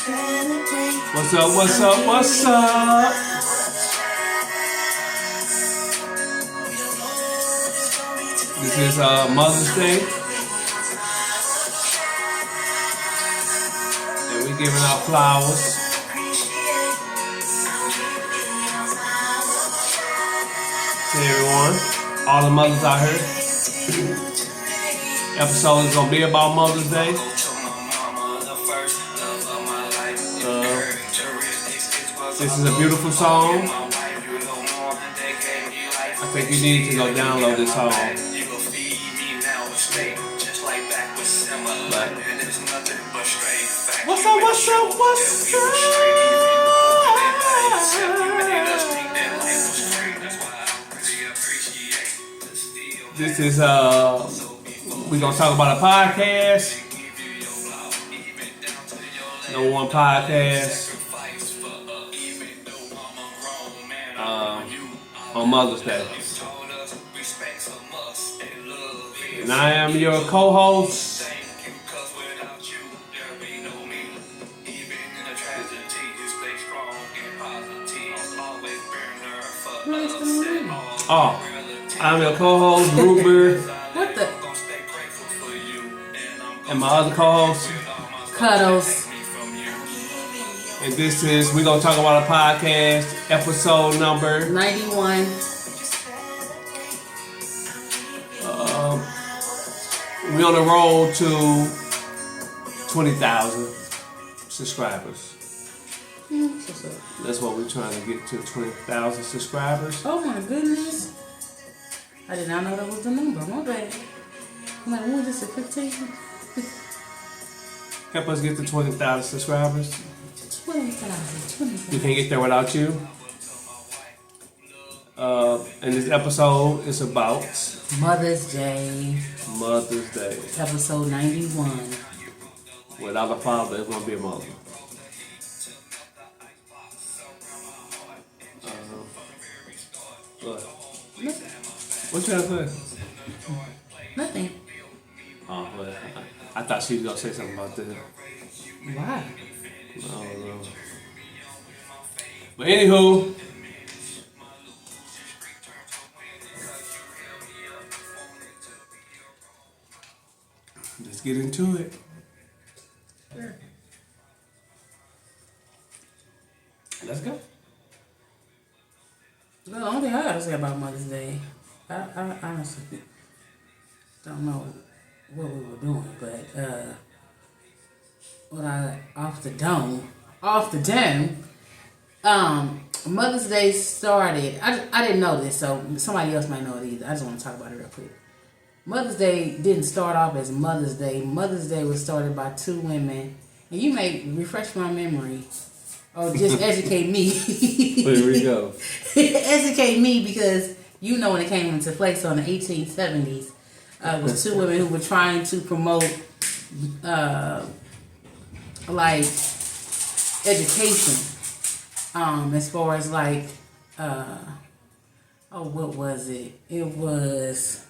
What's up, what's up, what's up? This is Mother's Day. And we're giving out flowers. To everyone, all the mothers out here. Episode is gonna be about Mother's Day. This is a beautiful song. I think you need to go download this song. But what's up, what's up, what's up? This is we're gonna talk about a podcast. No one podcast. On Mother's Day. And I am your co-host. I'm your co-host, Ruber. What the? And my other co-host, Cuddles. And this is, we're going to talk about a podcast, episode number 91. We're on the road to 20,000 subscribers. What's up? That's what we're trying to get to, 20,000 subscribers. Oh my goodness. I did not know that was the number. My bad. I'm like, what is this, a 15? Help us get to 20,000 subscribers. 20,000. We can't get there without you. And this episode is about Mother's Day. Mother's Day. Episode 91. Without a father, it's going to be a mother. What? What you trying to say? Nothing. Oh, well, I thought she was going to say something about this. Why? I don't know. But anywho, let's get into it. Sure. Let's go. The only thing I gotta say about Mother's Day, I honestly don't know what we were doing, but off the dome, Mother's Day started. I didn't know this, so somebody else might know it either. I just want to talk about it real quick. Mother's Day didn't start off as Mother's Day. Mother's Day was started by two women, and you may refresh my memory or just educate me. There we go. Educate me, because you know when it came into place on the 1870s, it was two women who were trying to promote like education, as far as like what was it? It was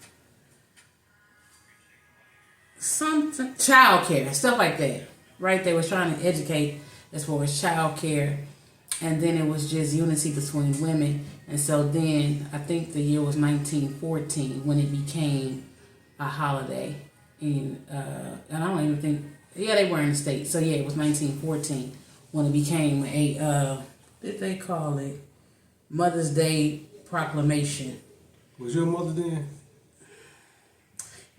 something, child care, stuff like that, right? They were trying to educate as far as child care, and then it was just unity between women. And so then I think the year was 1914 when it became a holiday. And I don't even think, yeah, they were in the States. So yeah, it was 1914 when it became a, did they call it Mother's Day Proclamation. Was your mother then?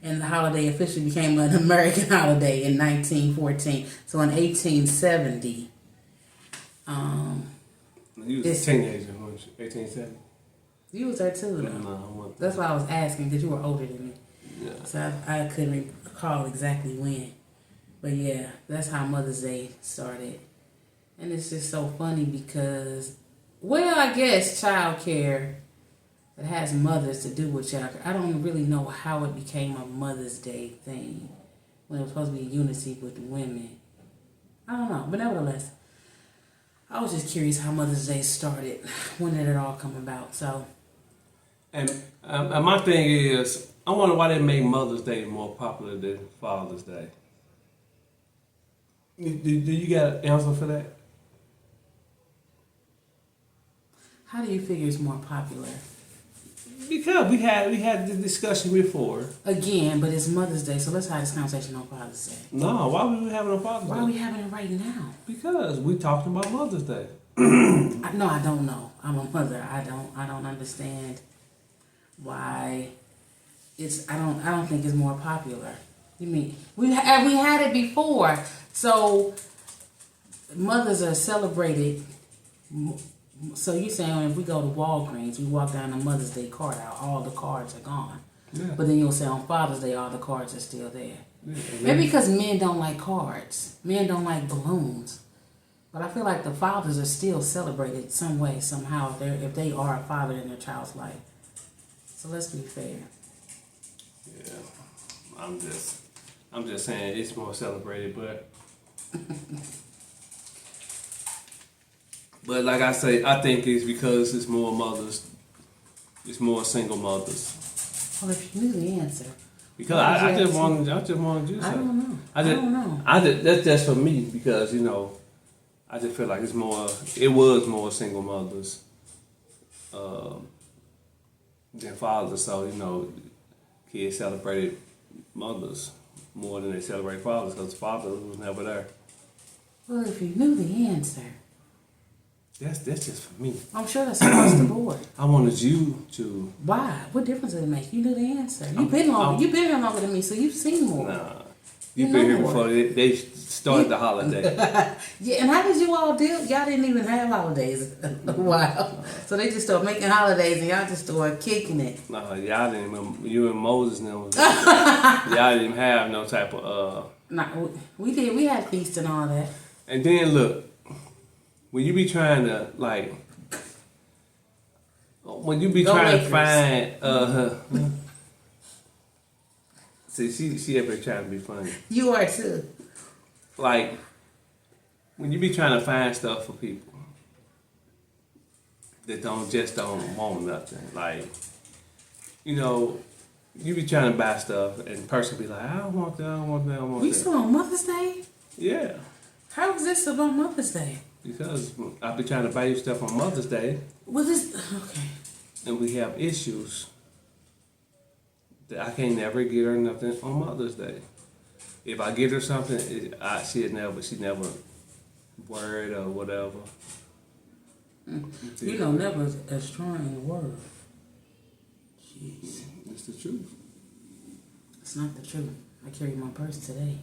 And the holiday officially became an American holiday in 1914. So in 1870, you was a teenager, weren't you? 1870? You was there too, though. No, that's why I was asking, because you were older than me. Yeah. So I couldn't recall exactly when. But yeah, that's how Mother's Day started. And it's just so funny because, well, I guess child care that has mothers to do with child care. I don't really know how it became a Mother's Day thing when it was supposed to be unity with women. I don't know. But nevertheless, I was just curious how Mother's Day started. When did it all come about? So, and my thing is, I wonder why they make Mother's Day more popular than Father's Day. Do you got an answer for that? How do you figure it's more popular? Because we had the discussion before. Again, but it's Mother's Day, so let's have this conversation on Father's Day. No, why we having a Father's Day? Why are we having it right now? Because we talking about Mother's Day. No, I don't know. I'm a mother. I don't understand why it's. I don't think it's more popular. You mean we had it before? So mothers are celebrated. So you're saying if we go to Walgreens, we walk down the Mother's Day card out, all the cards are gone. Yeah. But then you'll say on Father's Day, all the cards are still there. Yeah. Maybe because men don't like cards. Men don't like balloons. But I feel like the fathers are still celebrated some way, somehow, if they are a father in their child's life. So let's be fair. Yeah. I'm just saying it's more celebrated, but but like I say, I think it's because it's more mothers, it's more single mothers. Well, if you knew the answer. Because I just wanted you to say. I don't know. I don't know. That's just for me because I just feel like it was more single mothers than fathers. So kids celebrated mothers more than they celebrate fathers because fathers was never there. Well, if you knew the answer. That's just for me. I'm sure that's across the board. I wanted you to. Why? What difference does it make? You knew the answer. You've been here longer than me, so you've seen more. Nah, you've been here before they started the holiday. Yeah, and how did you all deal? Y'all didn't even have holidays a while, so they just started making holidays, and y'all just started kicking it. No, y'all didn't remember. You and Moses now. Y'all didn't have no type of. Nah, we did. We had feasts and all that. And then look. When you be trying to find see she ever trying to be funny. You are too. Like when you be trying to find stuff for people that don't want nothing. Like you be trying to buy stuff and the person be like, I don't want that. We still on Mother's Day? Yeah. How is this about Mother's Day? Because I be trying to buy you stuff on Mother's Day. Well, okay. And we have issues that I can't never get her nothing on Mother's Day. If I get her something, she never worried or whatever. Never is a strong word. Jeez. It's the truth. It's not the truth. I carried my purse today.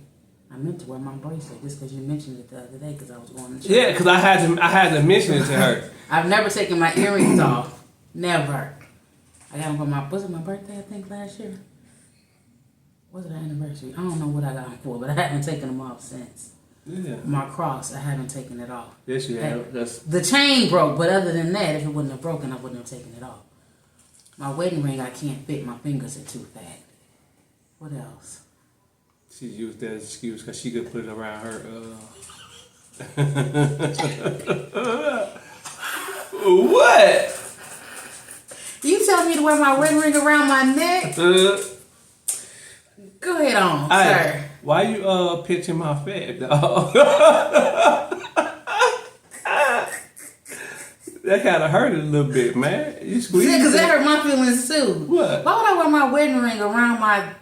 I meant to wear my bracelet just because you mentioned it the other day because I was going to church. Yeah, because I had to mention it to her. I've never taken my earrings off. Never. I got them for was it my birthday, I think, last year? Was it our anniversary? I don't know what I got them for, but I haven't taken them off since. Yeah. My cross, I haven't taken it off. Yes, you have. The chain broke, but other than that, if it wouldn't have broken, I wouldn't have taken it off. My wedding ring, I can't fit. My fingers are too fat. What else? She used that as excuse because she could put it around her. What? You tell me to wear my wedding ring around my neck? Go ahead on, sir. Why you pitching my fat, dog? That kind of hurt it a little bit, man. You squeezed it. Because that hurt my feelings too. What? Why would I wear my wedding ring around my?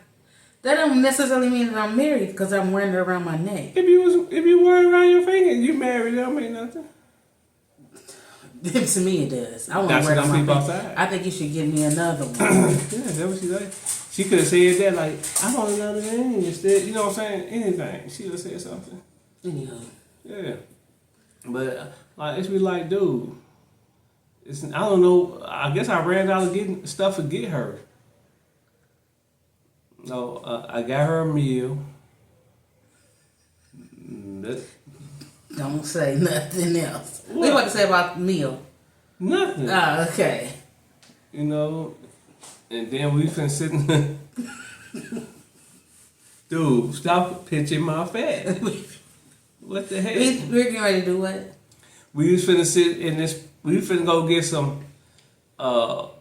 That don't necessarily mean that I'm married because I'm wearing it around my neck. If you wear it around your finger, you married. That don't mean nothing. To me, it does. I want to wear it on my finger. Outside. I think you should give me another one. Yeah, that's what she like. She could have said that like, I want another ring instead. You know what I'm saying? Anything. She would have said something. Anyhow. Yeah. But it's be like, dude. I don't know. I guess I ran out of getting stuff to get her. No, I got her a meal. Don't say nothing else. What? What you about to say about the meal? Nothing. Okay. And then we been sitting. Dude, stop pitching my fat. What the hell? We're getting ready to do what? We was finna sit in this. We was finna go get some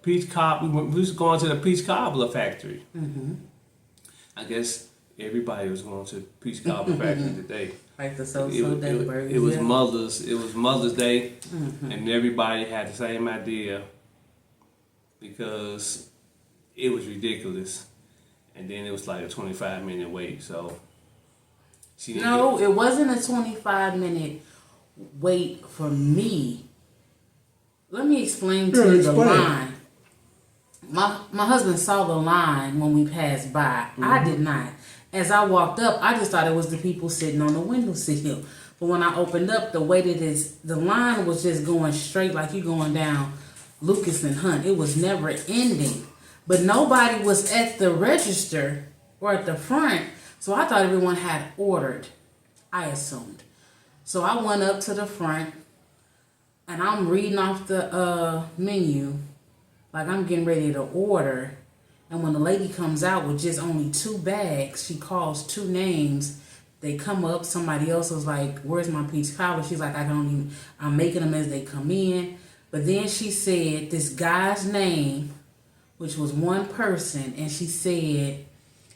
peach cob. We was going to the peach cobbler factory. Mm-hmm. I guess everybody was going to the peach cobbler factory today. Like the so-so burgers. It was Mother's Day, and everybody had the same idea because it was ridiculous. And then it was like a 25-minute wait, so it wasn't a 25-minute wait for me. Let me explain to you the line. My husband saw the line when we passed by. I did not. As I walked up, I just thought it was the people sitting on the windowsill. But when I opened up, the line was just going straight like you going down Lucas and Hunt. It was never ending. But nobody was at the register or at the front, so I thought everyone had ordered, I assumed. So I went up to the front, and I'm reading off the menu, like I'm getting ready to order. And when the lady comes out with just only 2 bags, she calls 2 names. They come up, somebody else was like, where's my peach cobbler? She's like, I'm making them as they come in. But then she said this guy's name, which was one person, and she said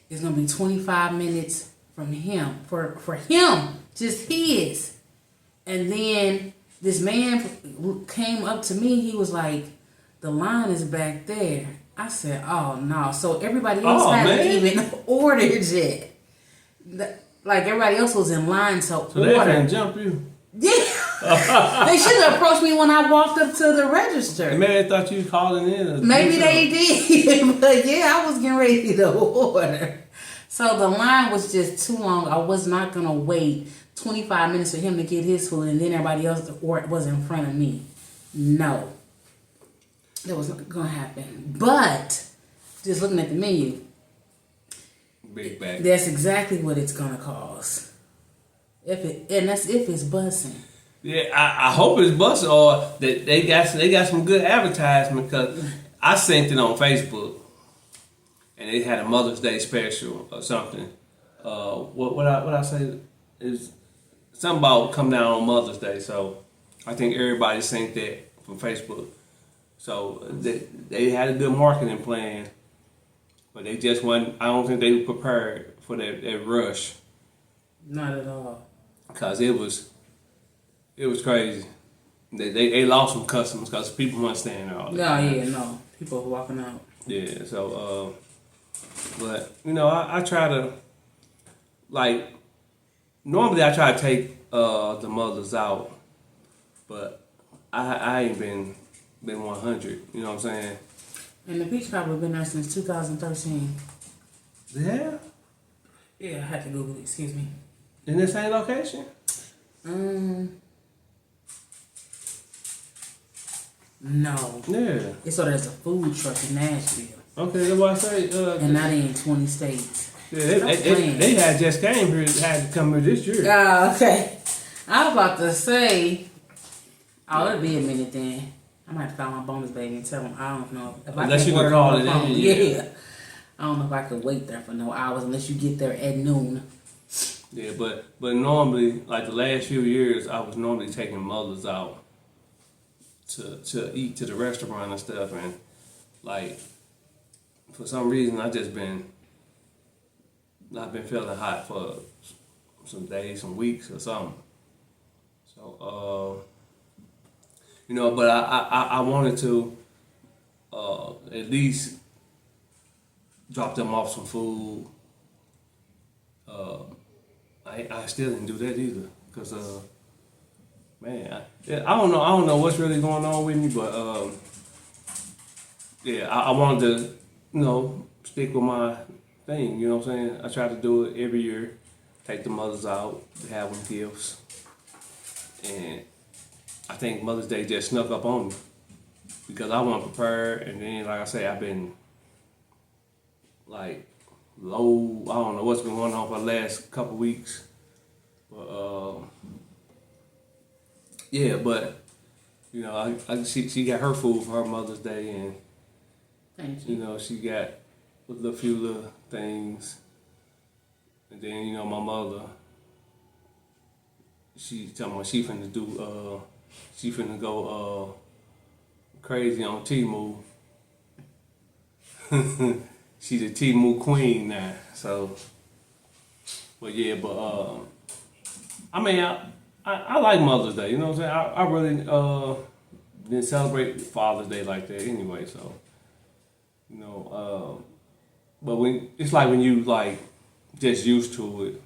it's going to be 25 minutes from him, for him, just his. And then this man came up to me, he was like, the line is back there. I said, oh no. So everybody else hadn't even ordered yet. Like everybody else was in line to order. So they couldn't jump you? Yeah. They should have approached me when I walked up to the register. And maybe they thought you calling in. Maybe they did. But yeah, I was getting ready to order. So the line was just too long. I was not going to wait 25 minutes for him to get his food and then everybody else was in front of me. No. That was not going to happen. But just looking at the menu, big bag. That's exactly what it's going to cost. That's if it's bussing. Yeah, I hope it's busting or that they got some good advertisement because I seen it on Facebook and they had a Mother's Day special or something. What I say is something about come down on Mother's Day. So I think everybody seen that from Facebook. So they had a good marketing plan, but they just wasn't. I don't think they were prepared for that rush. Not at all. Cause it was crazy. They lost some customers because people weren't staying there all day. No. People were walking out. Yeah, so but I try to normally I try to take the mothers out, but I ain't been 100. You know what I'm saying? And the peach cobbler been there since 2013. Yeah. Yeah, I had to Google it. Excuse me. In the same location? No. Yeah. It's so there's a food truck in Nashville. Okay, that's what I say. And not in 20 states. Yeah, they had just came here, had to come here this year. Okay. I was about to say, it'll be a minute then. I might have to call my bonus baby and tell him I don't know. If unless you can call it in. Yeah. I don't know if I could wait there for no hours unless you get there at noon. Yeah, but normally, like the last few years, I was normally taking mothers out to eat to the restaurant and stuff, and like for some reason I've been feeling hot for some days, some weeks or something. So but I wanted to at least drop them off some food. I still didn't do that either, cause man, I don't know what's really going on with me, but I wanted to stick with my thing. You know what I'm saying? I try to do it every year, take the mothers out, have them gifts, and I think Mother's Day just snuck up on me because I wasn't prepared, and then like I say, I've been like low. I don't know what's been going on for the last couple weeks, but she got her food for her Mother's Day, and thank you. She got a few little things, and then my mother, she talking about she finna go crazy on Temu. She's a Temu queen now, so. But I mean, I like Mother's Day. You know what I'm saying? I really didn't celebrate Father's Day like that anyway. So, you know, but when it's like when you like just used to it.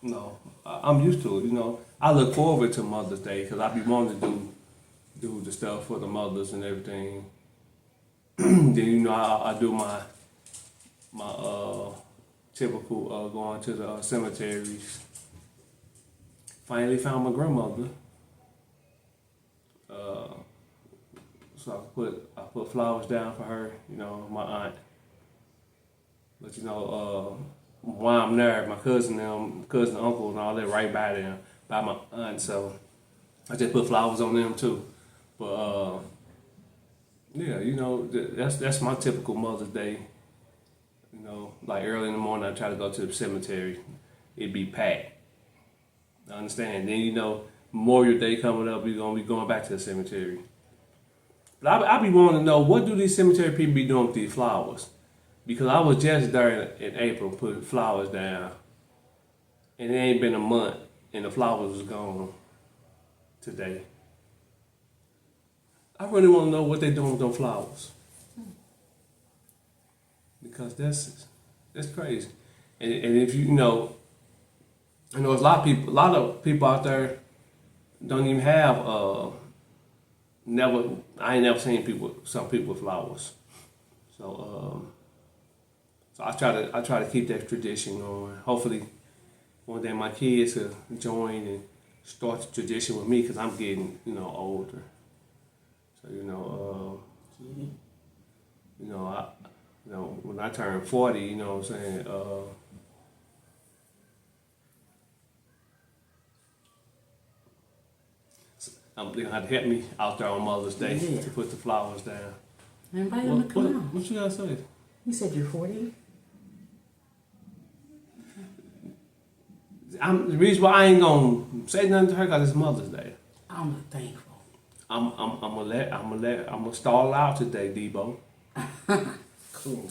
You know, I'm used to it. You know, I look forward to Mother's Day because I be wanting to do the stuff for the mothers and everything. Then you know I do my typical going to the cemeteries. Finally found my grandmother. So I put flowers down for her. You know, my aunt. But you know, while I'm there, my cousin, uncle, and all that right by them, by my aunt. So I just put flowers on them too. But yeah, you know, that's my typical Mother's Day. You know, like early in the morning, I try to go to the cemetery. It'd be packed. I understand. Then you know, Memorial Day coming up, we're gonna be going back to the cemetery. But I be wanting to know, what do these cemetery people be doing with these flowers? Because I was just there in April putting flowers down, and it ain't been a month, and the flowers was gone today. I really want to know what they doing with those flowers, because that's crazy. And if you know, I know a lot of people out there don't even have I ain't never seen some people with flowers. So so I try to keep that tradition going. Hopefully one day my kids will join and start the tradition with me, because I'm getting, you know, older. So when I turn 40, you know what I'm saying, they're gonna have to help me out there on Mother's Day to put the flowers down. Invite them to come on. What you gotta say? You said you're 40? The reason why I ain't gonna say nothing to her, because it's Mother's Day. I'm thankful. I'm gonna stall out today, Debo. Cool.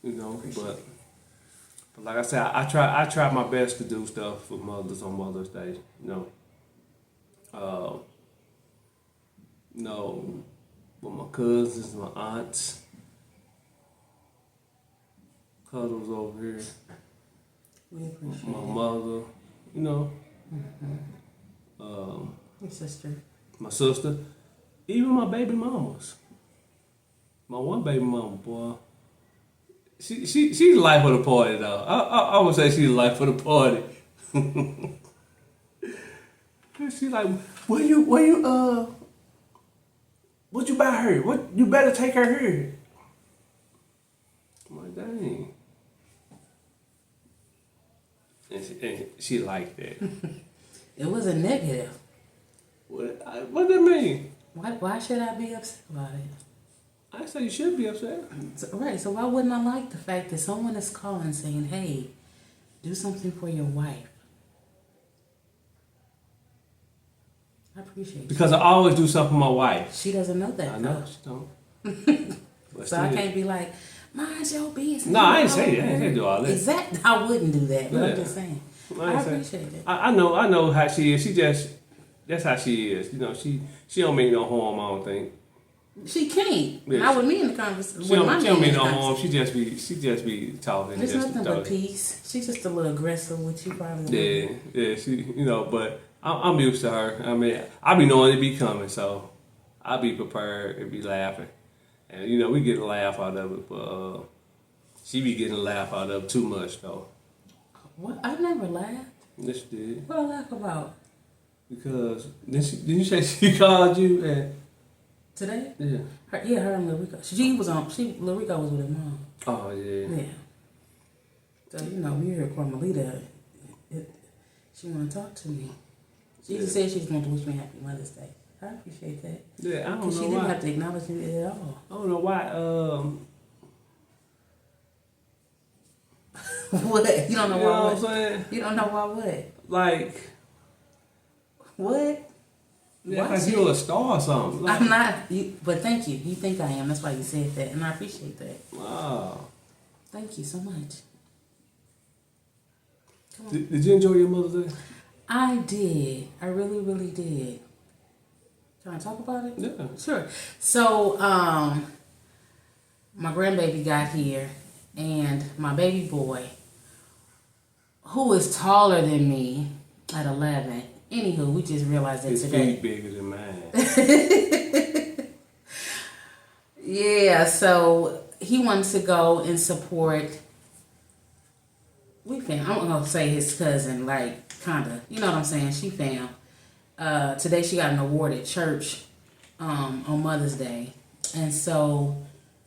You know, but like I said, I try my best to do stuff for mothers on Mother's Day. You know, with my cousins, my aunts, Cuddles over here, We appreciate my it. mother. You know, Your sister. my sister, even my baby mamas. My one baby mama, boy. She's the life of the party though. I would say she's the life of the party. She like, what you buy her? What you better take her here. I'm like, dang. And she like that. It was a negative. What that mean? Why should I be upset about it? I say you should be upset. So why wouldn't I like the fact that someone is calling saying, hey, do something for your wife? I appreciate it. Because I always do something for my wife. She doesn't know that. I know though. she don't. But So I can't be like, mind your business. No, I ain't say that. I ain't say do all that. Exactly. I wouldn't do that, but Yeah. I'm just saying. I appreciate it. I know how she is. That's how she is. You know, she don't mean no harm, I don't think. She can't. Yeah, Not with me in the conversation. She don't mean no harm. She just be talking. There's just nothing but peace. She's just a little aggressive with you, probably. Yeah. She, but I'm used to her. I mean, I be knowing it be coming, so I be prepared and be laughing, and we get a laugh out of it, but she be getting a laugh out of it too much though. What? I never laughed. Yes, she did. What I laugh about? Because didn't you say she called you and Today? yeah? Her and Larico. Larico was with her mom. Oh yeah. Yeah. So we hear Carmelita. She want to talk to me. She just said she just want to wish me happy Mother's Day. I appreciate that. Yeah, I don't know Because she didn't why. have to acknowledge me at all. I don't know why. What? You don't know You why know what I'm what? saying? You don't know why what? Like, What? yeah, Why like she- you're a star or something. Like, I'm not. But thank you. You think I am. That's why you said that. And I appreciate that. wow. Thank you so much. Come on. Did you enjoy your Mother's Day? I did. I really, really did. Can I talk about it? Yeah. Sure. So, my grandbaby got here, and my baby boy, who is taller than me at 11. Anywho, we just realized that His today. feet bigger than mine. Yeah, so he wanted to go and support. I'm gonna say his cousin, like kinda. You know what I'm saying? She found. Today she got an award at church on Mother's Day, and so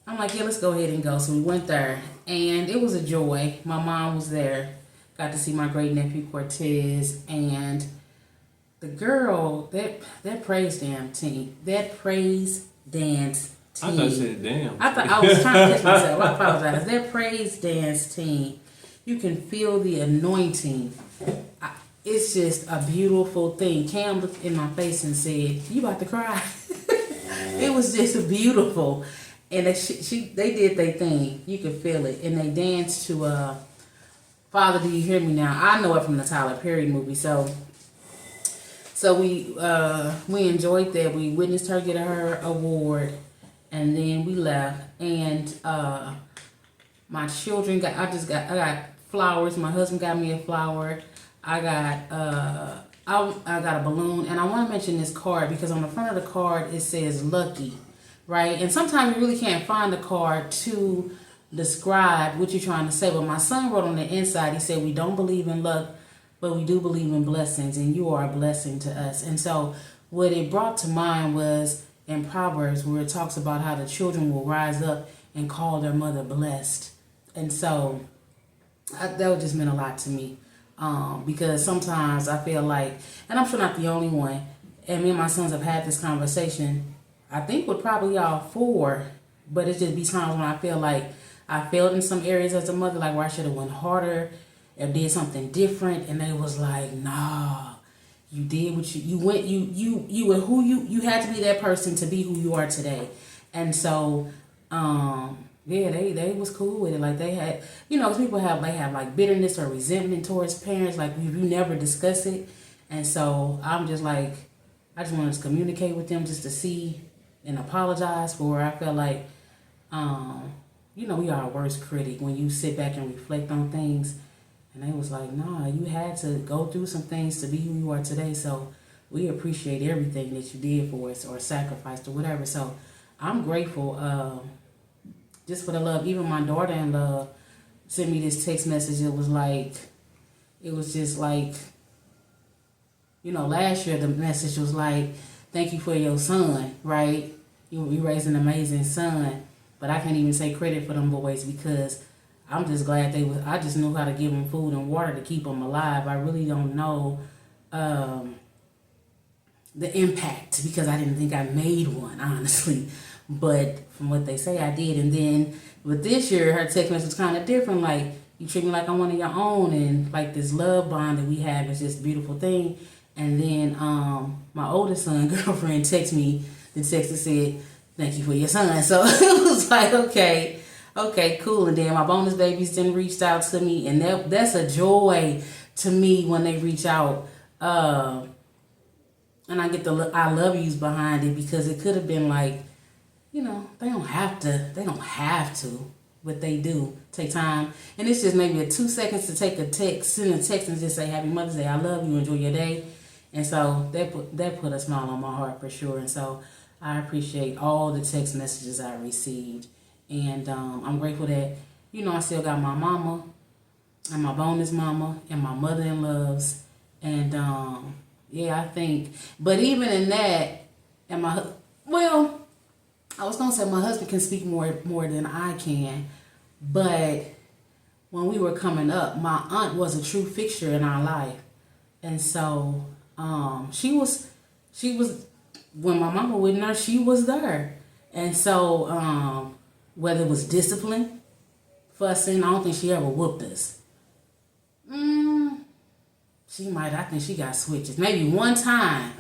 I'm like, yeah, let's go ahead and go. So we went there, and it was a joy. My mom was there. Got to see my great nephew Cortez and the girl that praise dance team. That praise dance team. I thought you said damn. I thought I was trying to catch myself. I apologize. That praise dance team, you can feel the anointing. It's just a beautiful thing. Cam looked in my face and said, "You about to cry?" It was just beautiful, and they did their thing. You could feel it, and they danced to "Father, Do You Hear Me Now." I know it from the Tyler Perry movie, so we enjoyed that. We witnessed her get her award, and then we left. And my children I got flowers. My husband got me a flower. I got I got a balloon, and I want to mention this card because on the front of the card it says "Lucky," right? And sometimes you really can't find the card to describe what you're trying to say. But my son wrote on the inside. He said, "We don't believe in luck, but we do believe in blessings, and you are a blessing to us." And so what it brought to mind was in Proverbs where it talks about how the children will rise up and call their mother blessed. And so that just meant a lot to me. Because sometimes I feel like, and I'm sure not the only one, and me and my sons have had this conversation, I think with probably y'all four, but it just be times when I feel like I failed in some areas as a mother, like where I should have went harder or did something different, and they was like, nah, you did what you went, you were who you had to be that person to be who you are today. And so, yeah, they was cool with it. Like they had, people have like bitterness or resentment towards parents. Like you never discuss it, and so I'm just like, I just wanted to communicate with them just to see and apologize for where I felt like, we are our worst critic when you sit back and reflect on things. And they was like, nah, you had to go through some things to be who you are today. So we appreciate everything that you did for us or sacrificed or whatever. So I'm grateful. Just for the love. Even my daughter-in-law sent me this text message. It was just like, last year the message was like, thank you for your son, right? You raised an amazing son. But I can't even say credit for them boys because I'm just glad I just knew how to give them food and water to keep them alive. I really don't know the impact because I didn't think I made one, honestly. But from what they say, I did. And then with this year, her text message was kind of different. Like, you treat me like I'm one of your own. And like this love bond that we have is just a beautiful thing. And then my oldest son, girlfriend, texted me. The text that said, thank you for your son. So it was like, okay, cool. And then my bonus babies then reached out to me. And that's a joy to me when they reach out. And I get the I love yous behind it because it could have been like, they don't have to, but they do take time. And it's just maybe 2 seconds to take a text, send a text and just say, Happy Mother's Day, I love you, enjoy your day. And so that put a smile on my heart for sure. And so I appreciate all the text messages I received. And I'm grateful that, I still got my mama and my bonus mama and my mother-in-laws. And I think, but even in that, and I was gonna say my husband can speak more than I can, but when we were coming up, my aunt was a true fixture in our life, and so she was when my mama was there, she was there, and so whether it was discipline, fussing, I don't think she ever whooped us. She might. I think she got switches, maybe one time,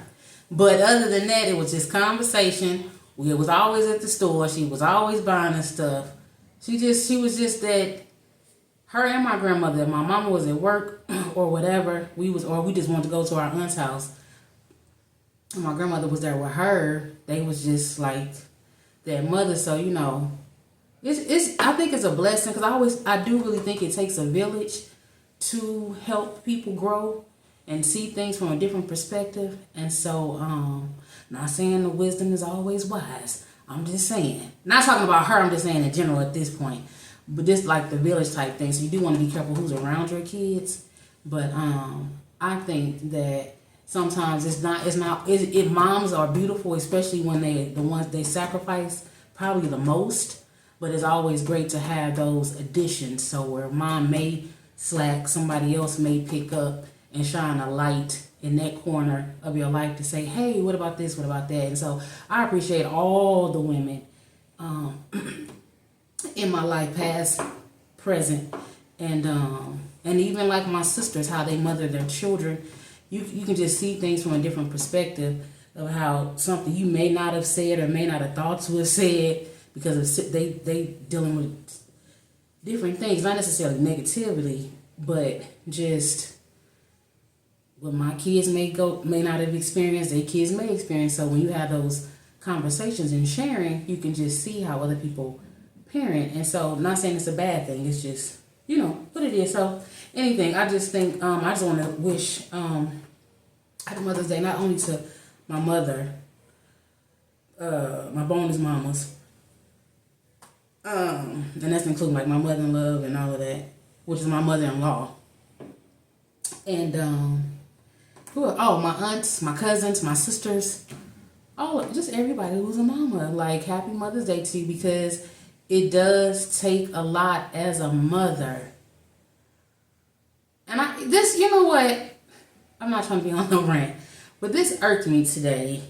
but other than that, it was just conversation. We was always at the store. She was always buying us stuff. She was just that her and my grandmother, if my mama was at work or whatever, we just wanted to go to our aunt's house, and my grandmother was there with her, they was just like their mother. So, you know, it's I think it's a blessing, because I do really think it takes a village to help people grow and see things from a different perspective. And so, not saying the wisdom is always wise. I'm just saying, not talking about her, I'm just saying in general at this point. But this like the village type thing, so you do want to be careful who's around your kids. But I think that sometimes it moms are beautiful, especially when the ones they sacrifice probably the most. But it's always great to have those additions, so where mom may slack, somebody else may pick up and shine a light in that corner of your life to say, hey, what about this, what about that? And so I appreciate all the women in my life, past, present, and even like my sisters, how they mother their children. You can just see things from a different perspective of how something you may not have said or may not have thought to have said, because they dealing with different things, not necessarily negativity, but just what my kids may not have experienced, their kids may experience. So when you have those conversations and sharing, you can just see how other people parent. And so, not saying it's a bad thing, it's just, you know, what it is. So anything, I just think I just want to wish happy Mother's Day not only to my mother, my bonus mamas, and that's including like my mother-in-law and all of that, which is my mother-in-law, and my aunts, my cousins, my sisters, just everybody who's a mama. Like, happy Mother's Day to you, because it does take a lot as a mother. And you know what? I'm not trying to be on no rant, but this irked me today.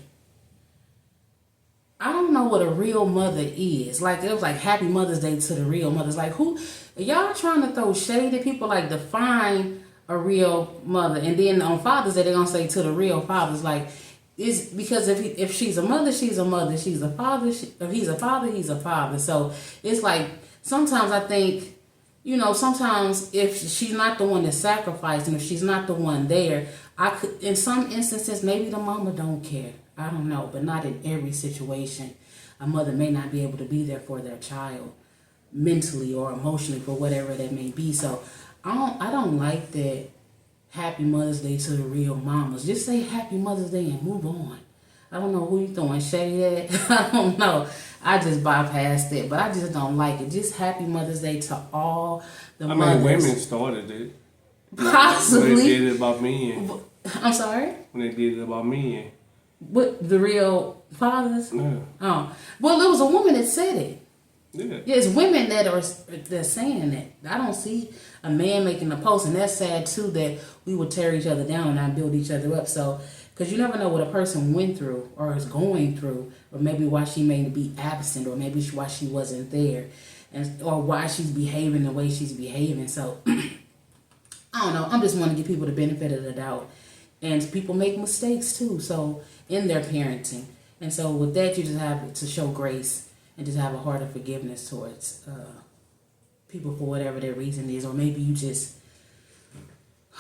I don't know what a real mother is. Like, it was like happy Mother's Day to the real mothers. Like, who, y'all trying to throw shade at people, like define a real mother, and then on Father's Day they're gonna say to the real fathers. Like, it's because if she's a mother, she's a mother. She's a father. If he's a father, he's a father. So it's like, sometimes I think, you know, sometimes if she's not the one that sacrificed, and if she's not the one there, in some instances, maybe the mama don't care. I don't know, but not in every situation. A mother may not be able to be there for their child mentally or emotionally, for whatever that may be. So I don't like that. Happy Mother's Day to the real mamas. Just say happy Mother's Day and move on. I don't know who you throwing shade at. I don't know. I just bypassed it, but I just don't like it. Just happy Mother's Day to all the mothers. I mean, women started it. Possibly. When they did it about men. I'm sorry? When they did it about men. What, the real fathers? Yeah. Oh. Well, there was a woman that said it. Yeah. It's women they're saying that. I don't see a man making a post, and that's sad too, that we would tear each other down and not build each other up. So, because you never know what a person went through or is going through, or maybe why she may be absent, or maybe why she wasn't there, or why she's behaving the way she's behaving. So, I don't know. I'm just wanting to give people the benefit of the doubt, and people make mistakes too. So in their parenting, and so with that, you just have to show grace and just have a heart of forgiveness towards people for whatever their reason is, or maybe you just,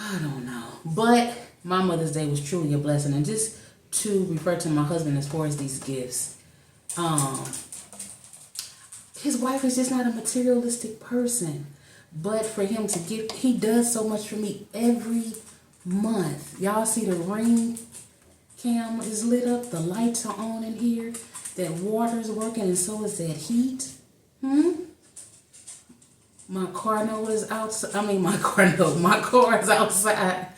I don't know. But my Mother's Day was truly a blessing, and just to refer to my husband as far as these gifts, his wife is just not a materialistic person, but for him to give, he does so much for me every month. Y'all see the ring cam is lit up, the lights are on in here, that water's working, and so is that heat. My car note is outside. My car is outside.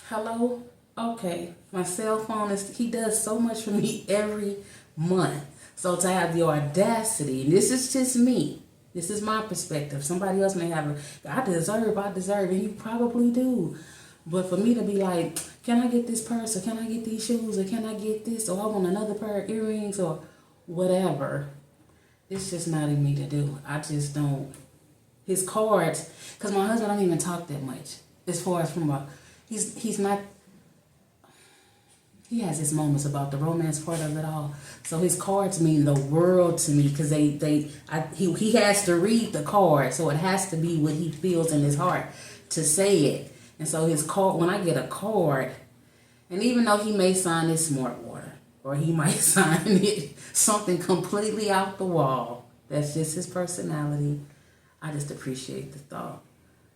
Hello? Okay. My cell phone he does so much for me every month. So to have the audacity, and this is just me, this is my perspective. Somebody else may have I deserve, and you probably do. But for me to be like, can I get this purse, or can I get these shoes, or can I get this, or I want another pair of earrings, or whatever, it's just not in me to do. I just don't. His cards, because my husband don't even talk that much. As far as he's not, he has his moments about the romance part of it all. So his cards mean the world to me because he has to read the card, so it has to be what he feels in his heart to say it. And so his card, when I get a card, and even though he may sign it smart water, or he might sign it something completely out the wall, that's just his personality. I just appreciate the thought.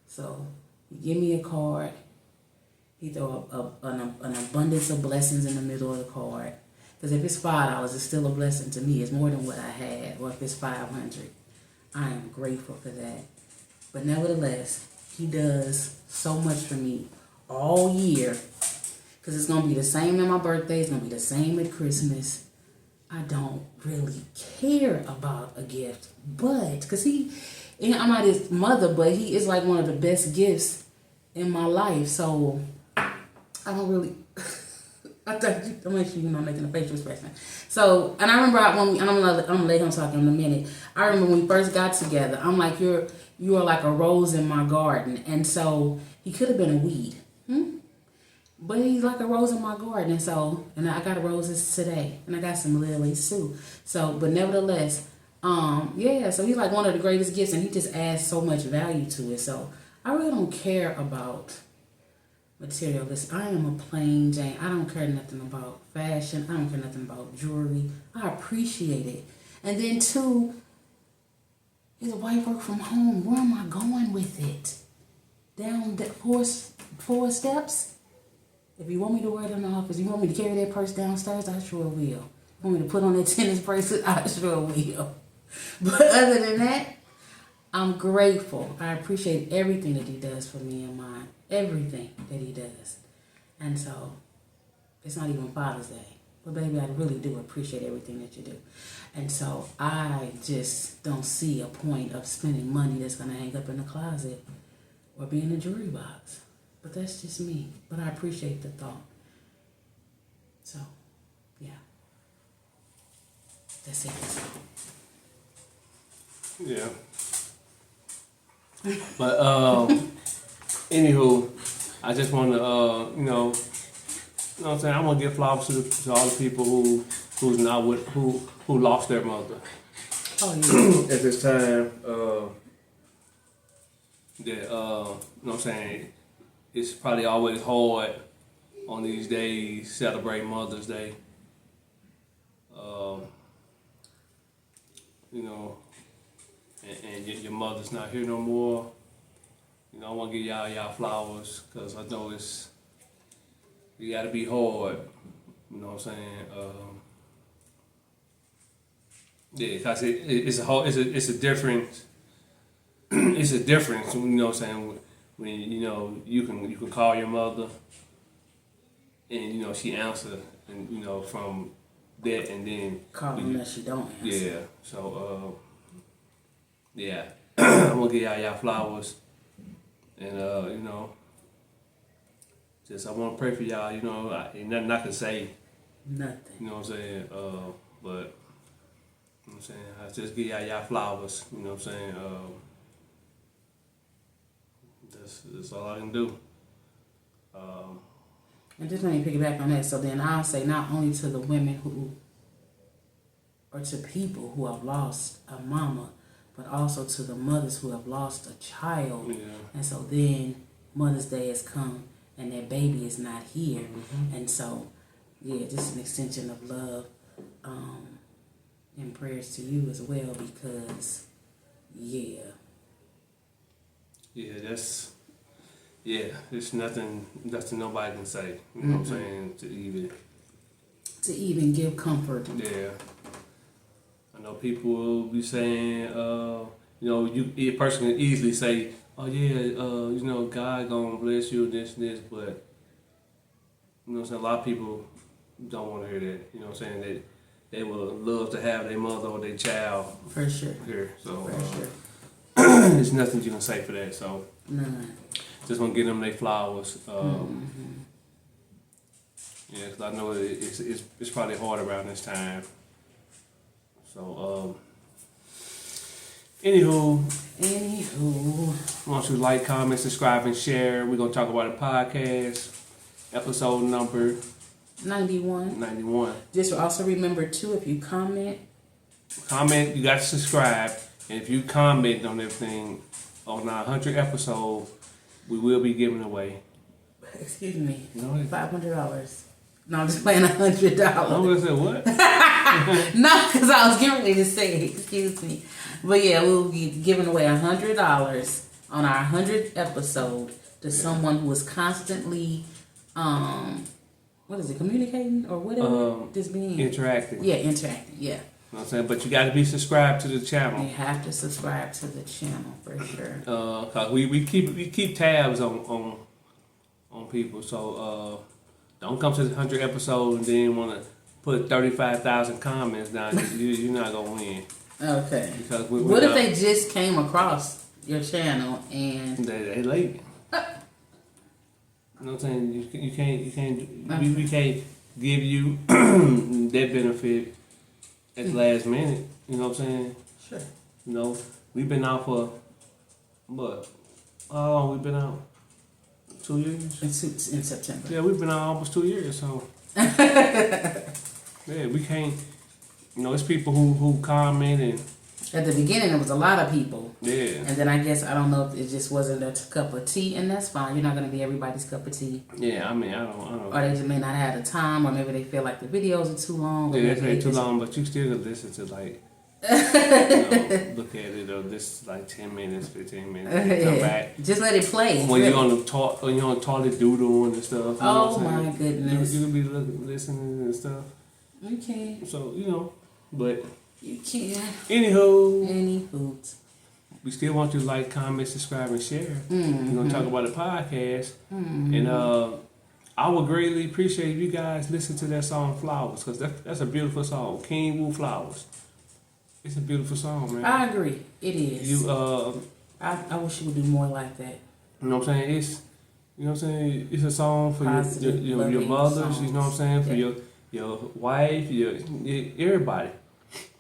So he give me a card. He throw an abundance of blessings in the middle of the card. Because if it's $5, it's still a blessing to me. It's more than what I had. Or if it's $500, I am grateful for that. But nevertheless, he does so much for me all year. Because it's going to be the same at my birthday. It's going to be the same at Christmas. I don't really care about a gift. But, because I'm not his mother, but he is like one of the best gifts in my life. So I don't really. I thought you don't make sure you're not making a facial expression. So, and I remember I'm gonna let him talk in a minute. I remember when we first got together. I'm like, you are like a rose in my garden, and so he could have been a weed, but he's like a rose in my garden. And I got roses today, and I got some lilies too. So, but nevertheless, So he's like one of the greatest gifts, and he just adds so much value to it. So I really don't care about materialist. I am a plain Jane. I don't care nothing about fashion. I don't care nothing about jewelry. I appreciate it. And then two, his wife work from home. Where am I going with it? Down the four steps? If you want me to wear it in the office, you want me to carry that purse downstairs, I sure will. You want me to put on that tennis bracelet, I sure will. But other than that, I'm grateful. I appreciate everything that he does for me and mine. Everything that he does. And so, it's not even Father's Day. But baby, I really do appreciate everything that you do. And so, I just don't see a point of spending money that's going to hang up in the closet or be in a jewelry box. But that's just me. But I appreciate the thought. So, yeah. That's it. Yeah. But anywho, I just want to you know what I'm saying, I want to give flowers to all the people who lost their mother. Oh yeah. At this time. You know what I'm saying, it's probably always hard on these days celebrate Mother's Day. You know, and your mother's not here no more. You know, I want to give y'all flowers because I know you got to be hard. You know what I'm saying? Yeah, because it's a difference. It's a difference. You know what I'm saying? When you can call your mother, and she answer, and from that, and then call unless she don't answer. Yeah. So yeah, I'm gonna give y'all flowers, and just I want to pray for y'all. Ain't nothing I can say. Nothing. You know what I'm saying? But you know what I'm saying, I just give y'all flowers. You know what I'm saying? That's all I can do. And just let me piggyback on that. So then I'll say not only to the women or to people who have lost a mama, but also to the mothers who have lost a child. Yeah. And so then Mother's Day has come and that baby is not here. Mm-hmm. And so, yeah, just an extension of love and prayers to you as well because, yeah. Yeah, there's nothing nobody can say. You know what I'm saying? To even give comfort. Yeah. I know people will be saying, a person can easily say, oh yeah, God gonna bless you, this, but you know what I'm saying, a lot of people don't want to hear that. You know what I'm saying? That they would love to have their mother or their child for sure here. So for sure. There's nothing you can say for that. So none. Just gonna give them their flowers. Yeah, because I know it's probably hard around this time. So anywho, why don't you like, comment, subscribe, and share? We're gonna talk about a podcast, episode number 91. 91. Just also remember too, if you comment, you got to subscribe, and if you comment on everything on our 100th episode, we will be giving away. Excuse me, No, $500. No, I'm just playing $100. I'm gonna say what? No, because I was getting ready to say, excuse me. But yeah, we'll be giving away $100 on our 100th episode to someone who is constantly, what is it, communicating or whatever? Just being interacting. Yeah, interacting. Yeah. You know what I'm saying? But you got to be subscribed to the channel. You have to subscribe to the channel for sure. Cause we keep tabs on people. So don't come to the 100th episode and then want to put 35,000 comments down. You're not gonna win. Okay. Because what if they just came across your channel and they late? You know what I'm saying? You can't we can't give you that benefit at the last minute. You know what I'm saying? Sure. You know, we've been out for what? How long we've been out? 2 years? In September. Yeah, we've been out almost 2 years, so yeah, we can't. You know, it's people who comment and. At the beginning, there was a lot of people. Yeah. And then I guess, I don't know if it just wasn't their cup of tea, and that's fine. You're not going to be everybody's cup of tea. Yeah, I mean, I don't. Or they just may not have the time, or maybe they feel like the videos are too long. Yeah, they too long, but you still can listen to like, look at it, or this is like 10 minutes, 15 minutes, come back. Just let it play. When you're on the toilet doodling and stuff. You know Oh my goodness. You can be listening and stuff. You can. So, you know, but. You can. Anywho, we still want you to like, comment, subscribe, and share. We're gonna talk about the podcast, and I would greatly appreciate if you guys listen to that song "Flowers" because that's a beautiful song. King Wu Flowers. It's a beautiful song, man. I agree. It is. I wish you would do more like that. You know what I'm saying? You know what I'm saying? It's a song for Positive, your mothers. songs. You know what I'm saying? For your wife, your everybody.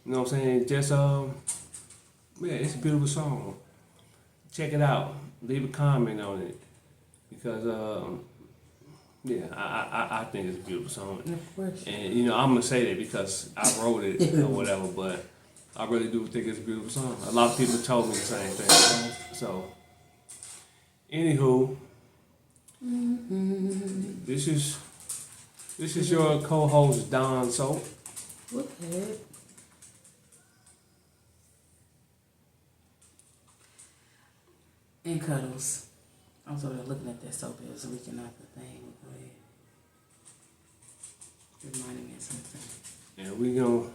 You know what I'm saying? Just yeah, it's a beautiful song. Check it out. Leave a comment on it because yeah, I think it's a beautiful song. Of course. And you know, I'm gonna say that because I wrote it or whatever, but I really do think it's a beautiful song. A lot of people told me the same thing. So, anywho, this is your co-host Don Soap. Okay. And Cuddles. I was over there looking at that soap. It was leaking out the thing. Go ahead. Reminded me of something. Yeah, we gonna.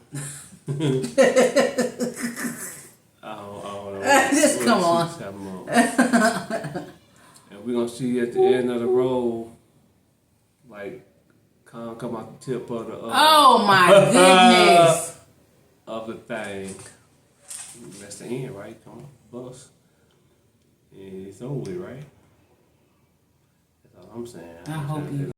I don't know. Just come on. And we're gonna see you at the end of the road, like come out the tip of the. Oh my goodness! Of the thing. That's the end, right? Come on, bus. It's over with, right? That's all I'm saying. I hope you